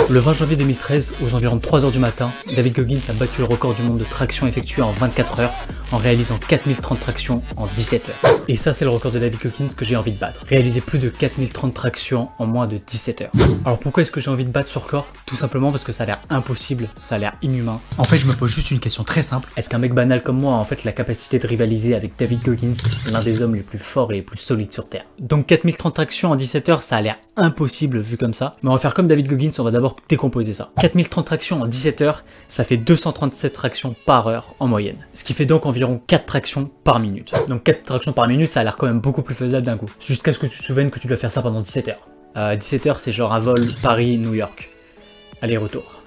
Le 20 janvier 2013, aux environs de 3 h du matin, David Goggins a battu le record du monde de traction effectuée en 24 heures en réalisant 4030 tractions en 17 heures. Et ça, c'est le record de David Goggins que j'ai envie de battre. Réaliser plus de 4030 tractions en moins de 17 heures. Alors pourquoi est-ce que j'ai envie de battre ce record? Tout simplement parce que ça a l'air impossible, ça a l'air inhumain. En fait, je me pose juste une question très simple. Est-ce qu'un mec banal comme moi a en fait la capacité de rivaliser avec David Goggins, l'un des hommes les plus forts et les plus solides sur Terre? Donc 4030 tractions en 17 heures, ça a l'air impossible vu comme ça. Mais on va faire comme David Goggins, on va d'abord décomposer ça. 4030 tractions en 17 heures, ça fait 237 tractions par heure en moyenne. Ce qui fait donc environ 4 tractions par minute. Donc 4 tractions par minute, ça a l'air quand même beaucoup plus faisable d'un coup. Jusqu'à ce que tu te souviennes que tu dois faire ça pendant 17 heures. 17 heures, c'est genre un vol Paris-New York. Aller-retour.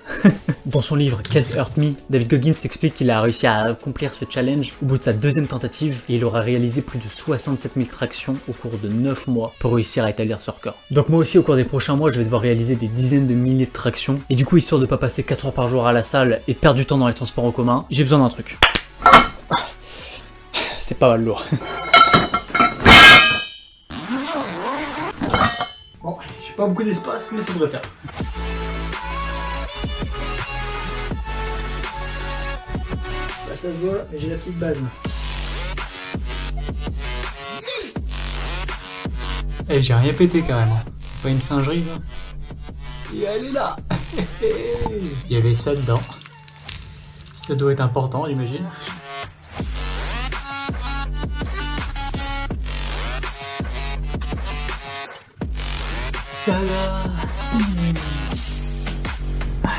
Dans son livre Can't Hurt Me, David Goggins explique qu'il a réussi à accomplir ce challenge au bout de sa deuxième tentative et il aura réalisé plus de 67 000 tractions au cours de 9 mois pour réussir à établir ce record. Donc moi aussi au cours des prochains mois je vais devoir réaliser des dizaines de milliers de tractions et du coup histoire de pas passer 4 heures par jour à la salle et de perdre du temps dans les transports en commun, j'ai besoin d'un truc. C'est pas mal lourd. Bon, j'ai pas beaucoup d'espace mais ça devrait faire. Ça se voit, mais j'ai la petite base. Eh, j'ai rien pété quand même. C'est pas une singerie, là. Et elle est là. Il y avait ça dedans. Ça doit être important, j'imagine. Tada!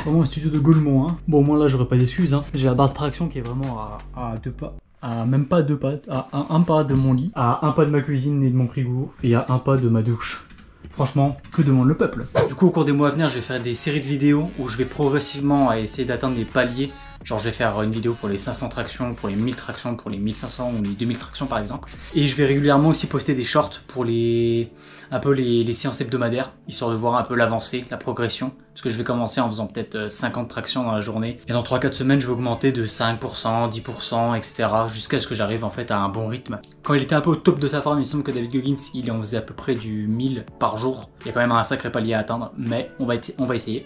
Vraiment un studio de Gaulmont, hein. Bon, moi là j'aurais pas d'excuses, hein. J'ai la barre de traction qui est vraiment à 2 pas. À même pas 2 pas, à un pas de mon lit, à un pas de ma cuisine et de mon frigo, et à un pas de ma douche. Franchement, que demande le peuple? Du coup, au cours des mois à venir, je vais faire des séries de vidéos où je vais progressivement essayer d'atteindre des paliers. Genre je vais faire une vidéo pour les 500 tractions, pour les 1000 tractions, pour les 1500 ou les 2000 tractions par exemple. Et je vais régulièrement aussi poster des shorts pour un peu les séances hebdomadaires, histoire de voir un peu l'avancée, la progression. Parce que je vais commencer en faisant peut-être 50 tractions dans la journée. Et dans 3-4 semaines, je vais augmenter de 5%, 10%, etc. Jusqu'à ce que j'arrive en fait à un bon rythme. Quand il était un peu au top de sa forme, il me semble que David Goggins, il en faisait à peu près du 1000 par jour. Il y a quand même un sacré palier à atteindre, mais on va essayer,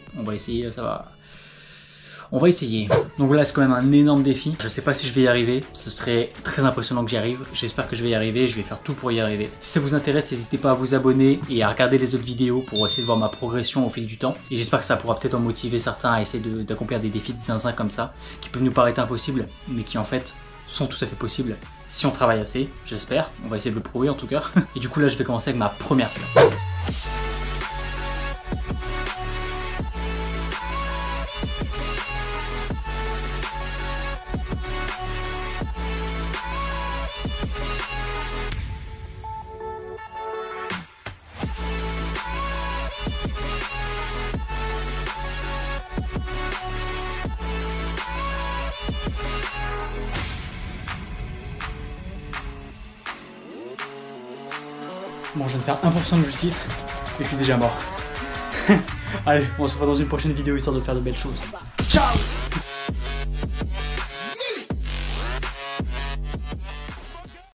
ça va... On va essayer. Donc là, c'est quand même un énorme défi. Je sais pas si je vais y arriver. Ce serait très impressionnant que j'y arrive. J'espère que je vais y arriver. Je vais faire tout pour y arriver. Si ça vous intéresse, n'hésitez pas à vous abonner et à regarder les autres vidéos pour essayer de voir ma progression au fil du temps. Et j'espère que ça pourra peut-être en motiver certains à essayer d'accomplir des défis de zinzin comme ça, qui peuvent nous paraître impossibles, mais qui en fait sont tout à fait possibles. Si on travaille assez, j'espère. On va essayer de le prouver en tout cas. Et du coup là, je vais commencer avec ma première séance. Bon, je viens de faire 1% de l'objectif et je suis déjà mort. Allez, on se revoit dans une prochaine vidéo histoire de faire de belles choses. Ciao!